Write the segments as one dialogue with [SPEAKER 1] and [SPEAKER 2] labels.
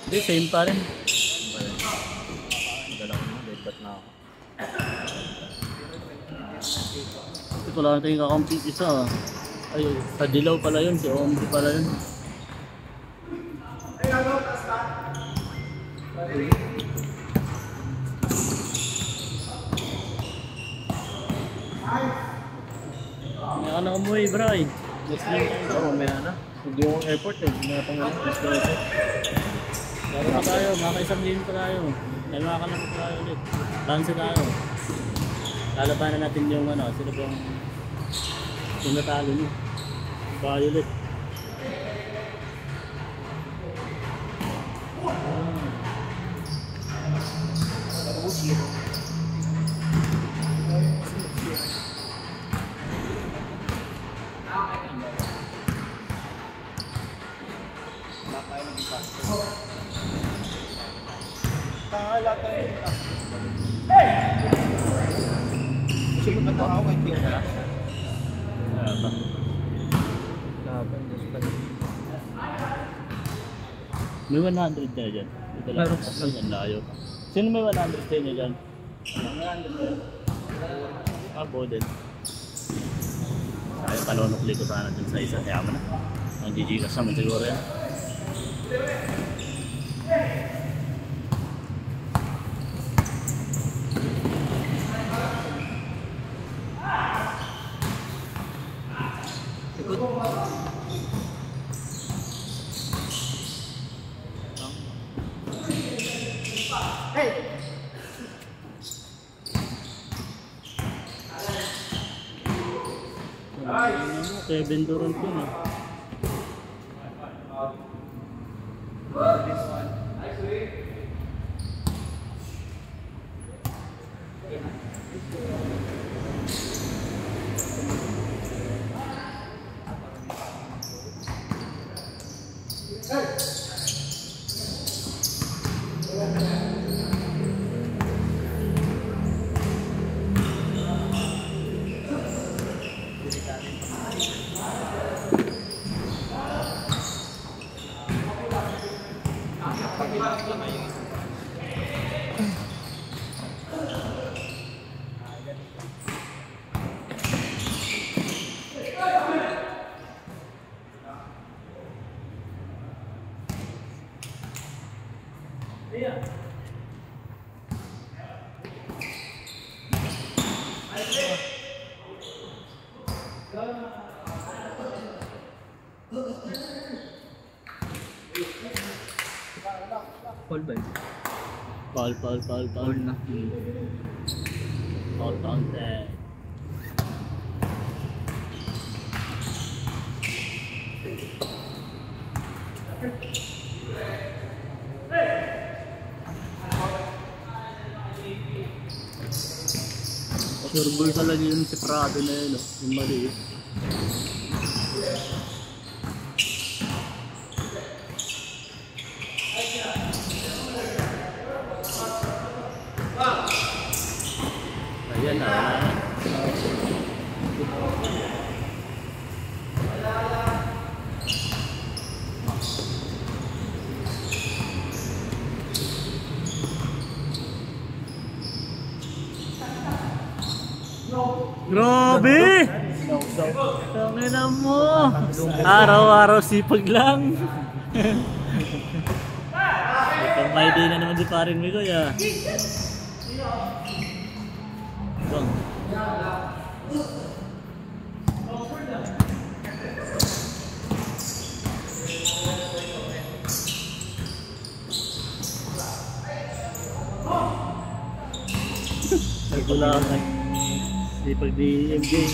[SPEAKER 1] Hindi, same pa rin.
[SPEAKER 2] Dala ko na, deadbat na ako.
[SPEAKER 1] Ito pala natin yung kakompete isa. Ay, sa dilaw pala yun, si Omri pala yun. Kaya ka na umuwi, bray. Next lang tayo.
[SPEAKER 2] Oo, mamaya na. Hindi yung airport eh. Hindi na itong
[SPEAKER 1] Let's go. Laro pa tayo, maka-isang game pa tayo. Ay, makakalaro pa tayo ulit. Lance tayo. Lalabanan natin yung ano, sino bang yung natalo nyo. Violet.
[SPEAKER 2] Gusto mo ba ako kay King na?
[SPEAKER 1] May 100 na dyan. Ito lang. Kasi yan layo. Sino may 100 sa inyo dyan? Boden. Ay, palonokli ko sana dun sa isa. Kaya mo na. Ang GG naman siguro yan. Kevin Durant yun eh.
[SPEAKER 2] Paul ba yun?
[SPEAKER 1] Paul na. Paul Tante. Surbol talaga yung si Prado na yun, yung maliit. Ayan na. Grabe! Tangina mo! Araw-araw sipag lang! May day na naman di parin mo ko ya. Bang. Nagulakan. Sipag di MJ.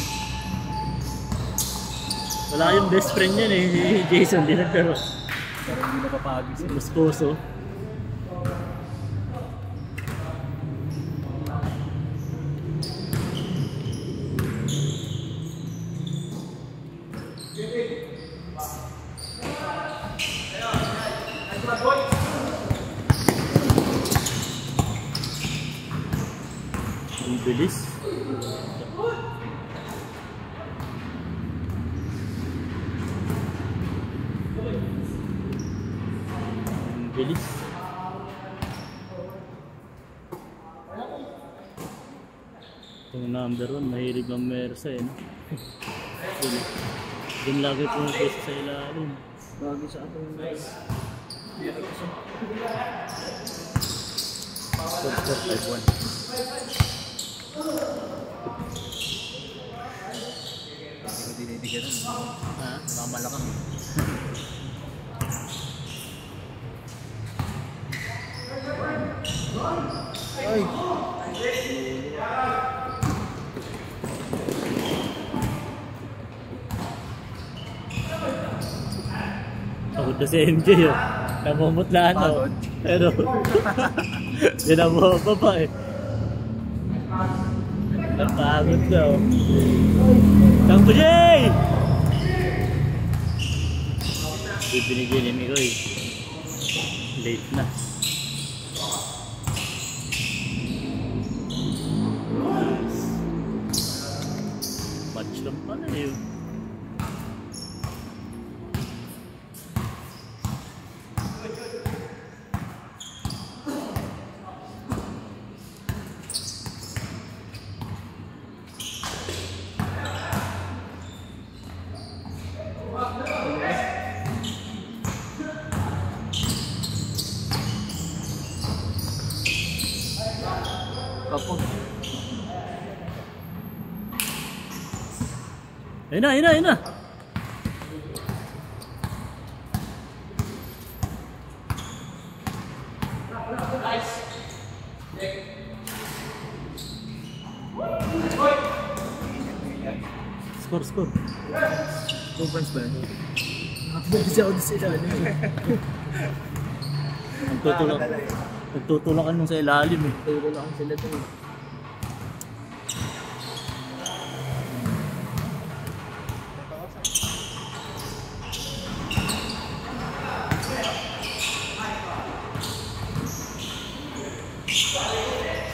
[SPEAKER 1] Wala yung best friend niya eh, si Jason din nagtaro.
[SPEAKER 2] Pero hindi napapagis.
[SPEAKER 1] Moscoso. Ang bilis. bilis. Itong number 1, mahilig ang Mersa eh. No? Doon lagi pumipisa sa ilalim.
[SPEAKER 2] Bagay sa atong guys.
[SPEAKER 1] Score 5-1.
[SPEAKER 2] Dinitigan nun.
[SPEAKER 1] Ha?
[SPEAKER 2] Baka malakang. Ay!
[SPEAKER 1] Pagod na si MJ oh. Namumutlaan oh.
[SPEAKER 2] Pagod.
[SPEAKER 1] Pero hindi na bumaba eh. Napagod na oh. Tampo Jay! Binigyan ni Mikoy. Late na. Match lang pala eh.
[SPEAKER 2] Kapag.
[SPEAKER 1] Ayun na, ayun na, ayun na. Score.
[SPEAKER 2] 2 points ba yan? Nakapagod ako sila.
[SPEAKER 1] Nagtutulakan nung sa ilalim eh.
[SPEAKER 2] Turo lang sila ito eh.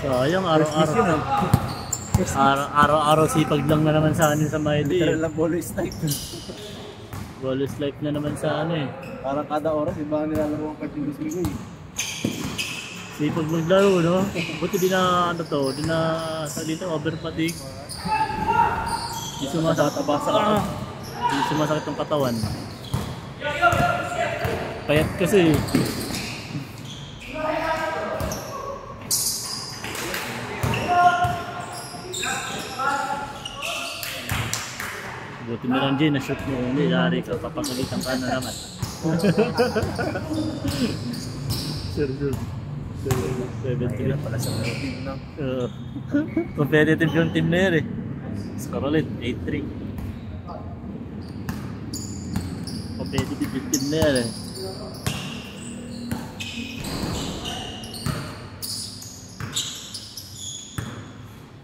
[SPEAKER 1] Sayang, araw-araw sipag lang na naman sa anin sa Maidi.
[SPEAKER 2] Literal lang bolo snipe.
[SPEAKER 1] Ballers life na naman sa ano eh.
[SPEAKER 2] Parang kada oras, iba ang nilalaro ang cartoon gusto ko eh.
[SPEAKER 1] Sipag maglaro, no? Buti di na, ano to, di na, sa dito, over fatigue. Di sumasakit Di sumasakit ang katawan. Payat kasi. Buti mo lang Jay, na-shoot mo. Hindi, yari ka, papagalitan ka na naman. Sure.
[SPEAKER 2] 17 pala sa team na.
[SPEAKER 1] Competitive yung team na yun eh. Score ulit, 8-3. Competitive yung team na yan eh.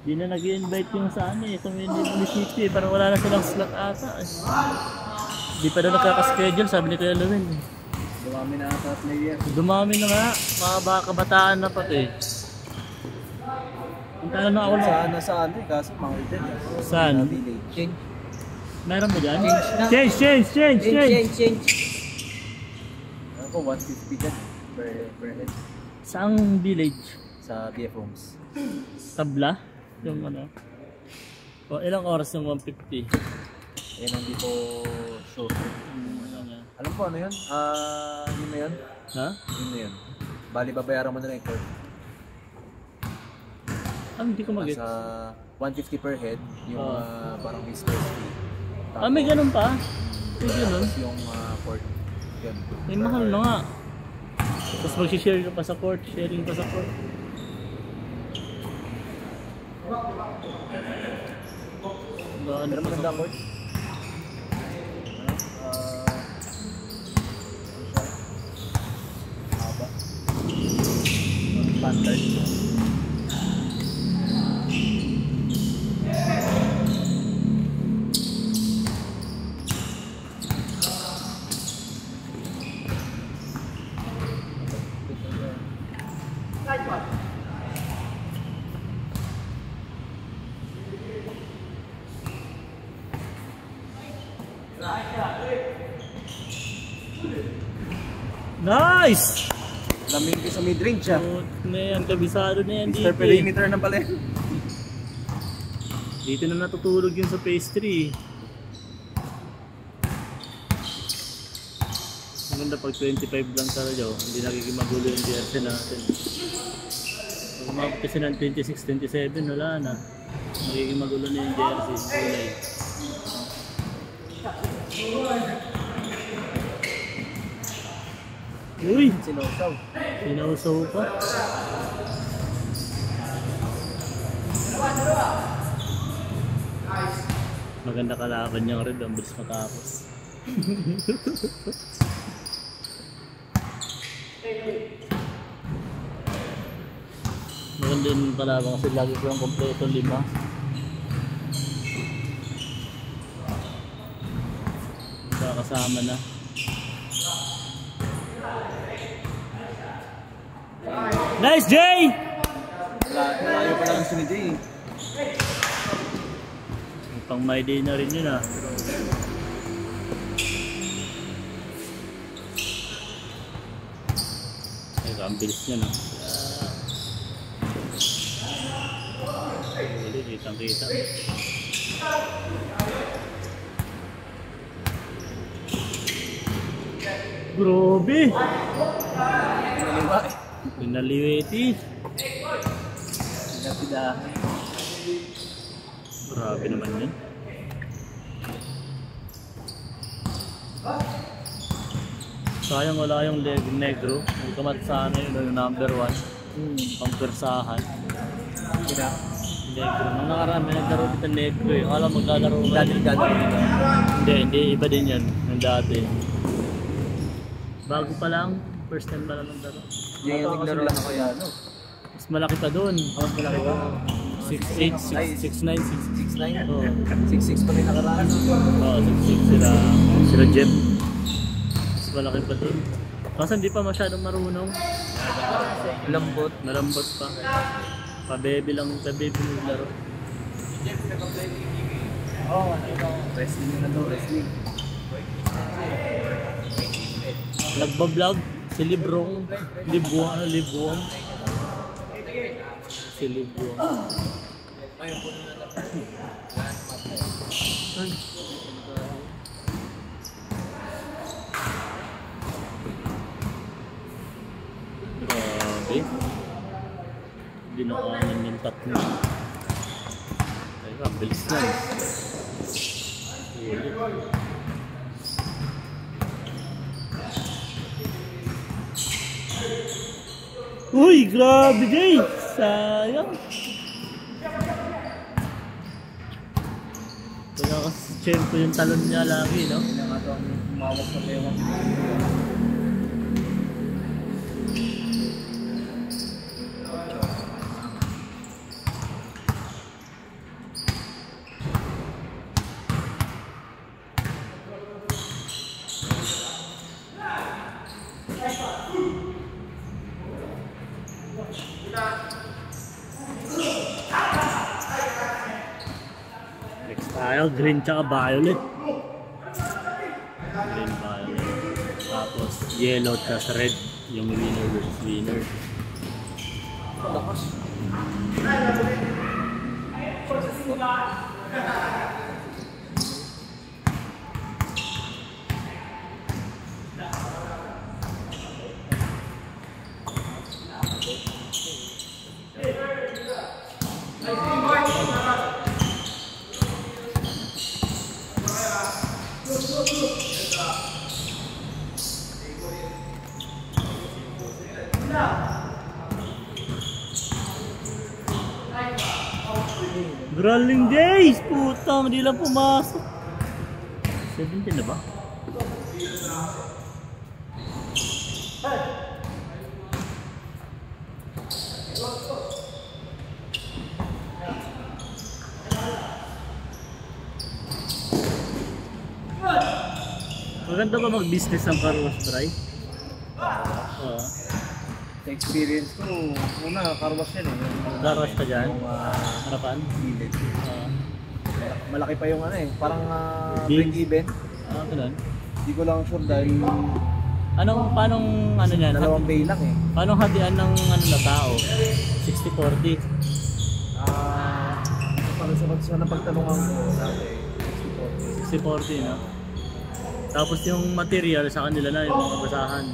[SPEAKER 1] Di na nag-invite yung sa ano eh, sa municipio eh. Parang wala na silang slot ata eh. Di pa daw nagkakaschedule, sabi ni Kuya Lewin.
[SPEAKER 2] Dumami na ata player.
[SPEAKER 1] Dumami na nga, mga kabataan na pati. Ang tagal na ako na.
[SPEAKER 2] Sa ano eh, kaso mga itin.
[SPEAKER 1] Saan?
[SPEAKER 2] Change.
[SPEAKER 1] Meron ba dyan?
[SPEAKER 2] Change na.
[SPEAKER 1] Change!
[SPEAKER 2] Ako, 150 dyan per head.
[SPEAKER 1] Saang village?
[SPEAKER 2] Sa BF Homes.
[SPEAKER 1] Tabla? Yung ano? O ilang oras yung 150?
[SPEAKER 2] Yan ang di ko sure. Alam ko ano yun? Yun na yun?
[SPEAKER 1] Ha?
[SPEAKER 2] Yun na yun. Bali, babayaran mo na lang yung court.
[SPEAKER 1] Hindi ko mag-get.
[SPEAKER 2] Sa 150 per head, yung parang visitors fee.
[SPEAKER 1] May ganun pa? May ganun?
[SPEAKER 2] Tapos yung court. Yun.
[SPEAKER 1] May mahal na nga. Tapos mag-share ka pa sa court, sharing pa sa court.
[SPEAKER 2] Pero maganda court. Haba. Standard.
[SPEAKER 1] Nice!
[SPEAKER 2] Lamig sa mid-range siya.
[SPEAKER 1] So, na yan, kabisado na yan dito.
[SPEAKER 2] Mr. Perimeter na pala yan.
[SPEAKER 1] Dito na natutulog yun sa phase 3. Maganda pag 25 lang talaga, oh. Hindi nagiging magulo yung jersey natin. Pag umabot kasi ng 26, 27, wala na. Magiging magulo na yung jersey. Kulay. Uy!
[SPEAKER 2] Sinausaw.
[SPEAKER 1] Sinausaw pa. Maganda kalaban niyang red, ang bilis matapos. Maganda yung kalaban kasi lagi ko yung kompleto 5. Kasama na. Nice, Jay!
[SPEAKER 2] Malayo pa lang si Jay.
[SPEAKER 1] Pang my day na rin yun ah. Ay, ang bilis niya no. Huli, kitang-kita. Grabe!
[SPEAKER 2] Maliwa eh.
[SPEAKER 1] Pinaliweti.
[SPEAKER 2] Pinapidahan.
[SPEAKER 1] Grabe naman yun. Sayang wala yung leg negro. Yung kamat sana yun, yung number 1. Pangpersahan.
[SPEAKER 2] Kina?
[SPEAKER 1] Negro. Nung nakaraan may naglaro dito negro eh. Alam mo maglalaro ka.
[SPEAKER 2] Dati-dati dito.
[SPEAKER 1] Hindi. Iba din yan. Yung dati. Bago pa lang. First time pa lang ng laro.
[SPEAKER 2] Yung naglaro lang ako yan.
[SPEAKER 1] Mas malaki pa doon.
[SPEAKER 2] Mas malaki ba?
[SPEAKER 1] 6'8", 6'9",
[SPEAKER 2] 6'9"?
[SPEAKER 1] Oo.
[SPEAKER 2] 6'6 pa rin nakaraan.
[SPEAKER 1] Oo, 6'6 sila Jeff. Mas malaki pa doon. Kasi hindi pa masyadong marunong.
[SPEAKER 2] Lambot.
[SPEAKER 1] Malambot pa. Pa-baby lang, pa-baby yung laro.
[SPEAKER 2] Oo, wrestling na to, wrestling.
[SPEAKER 1] Nagbablog si Librong. Libuang. Si Libuang. Grabe. Dinakanan yung tatlo. Ay, bilis na. Uy, grabe Jay! Sayang! Kaya kasi tiyempo yung talon niya lagi, no?
[SPEAKER 2] Kaya nga ito ang umawag sa pewa.
[SPEAKER 1] Next tayo, green tsaka violet. Green, violet. Tapos yellow tsaka red. Yung winner versus winner.
[SPEAKER 2] Lakas.
[SPEAKER 1] Brawling days! Puta, hindi lang pumasok. 17 na ba? Maganda ba mag-business ng car wash, Bray? Oo.
[SPEAKER 2] Sa experience ko, una, carwash yan eh.
[SPEAKER 1] Car wash ka dyan?
[SPEAKER 2] Yung
[SPEAKER 1] Harapan?
[SPEAKER 2] gilid.
[SPEAKER 1] Oo.
[SPEAKER 2] Malaki pa yung ano eh, parang
[SPEAKER 1] Big.
[SPEAKER 2] break even.
[SPEAKER 1] Ganun.
[SPEAKER 2] Hindi ko lang sure dahil
[SPEAKER 1] Paanong ano niyan?
[SPEAKER 2] Dalawang bay lang eh.
[SPEAKER 1] Paanong hatian ng ano na tao? 60-40.
[SPEAKER 2] Para sa napagtanungan ko dati,
[SPEAKER 1] 60-40 no? Tapos yung material sa kanila na, yung mga basahan.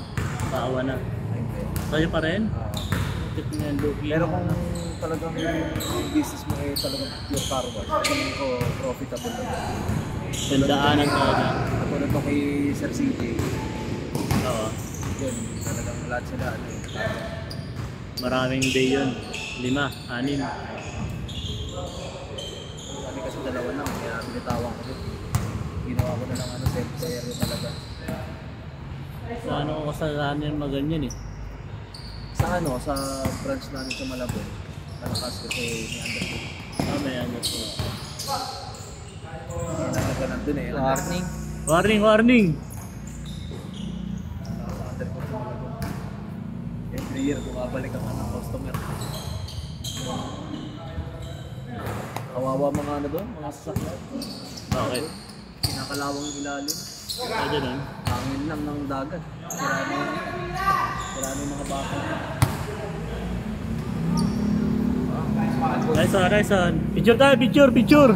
[SPEAKER 1] Paawa na. Sa'yo pa rin? Tip niya yung lugi.
[SPEAKER 2] Pero kung talagang yung business mo ay talagang pure car wash, tingin ko profitable na.
[SPEAKER 1] Tandaanan talaga.
[SPEAKER 2] Katulad mo kay Sir CJ,
[SPEAKER 1] Oo.
[SPEAKER 2] yun, talagang lahat sila ano eh.
[SPEAKER 1] Maraming day yun. 5, 6.
[SPEAKER 2] Kami kasi dalawa lang, kaya binitawan ko din. Ginawa ko na lang ano, self-serve talaga.
[SPEAKER 1] Sa ano ko kasalanan yung mga ganyan eh.
[SPEAKER 2] Sa ano, sa branch namin sa Malabon, malakas kasi ni Anderson.
[SPEAKER 1] May ano po.
[SPEAKER 2] Nagaganan dun eh. Warning.
[SPEAKER 1] Warning, warning!
[SPEAKER 2] Sa Anderson sa Malabon. Every year, bumabalik ang mga customer. Kawawa mga ano doon, mga sasakyan.
[SPEAKER 1] Bakit?
[SPEAKER 2] Pinakalawang ilalim.
[SPEAKER 1] Ah, ganun.
[SPEAKER 2] Hangin lang ng dagat. Sira na yung mga baka.
[SPEAKER 1] Nice one, nice one. Picture tayo, picture, picture!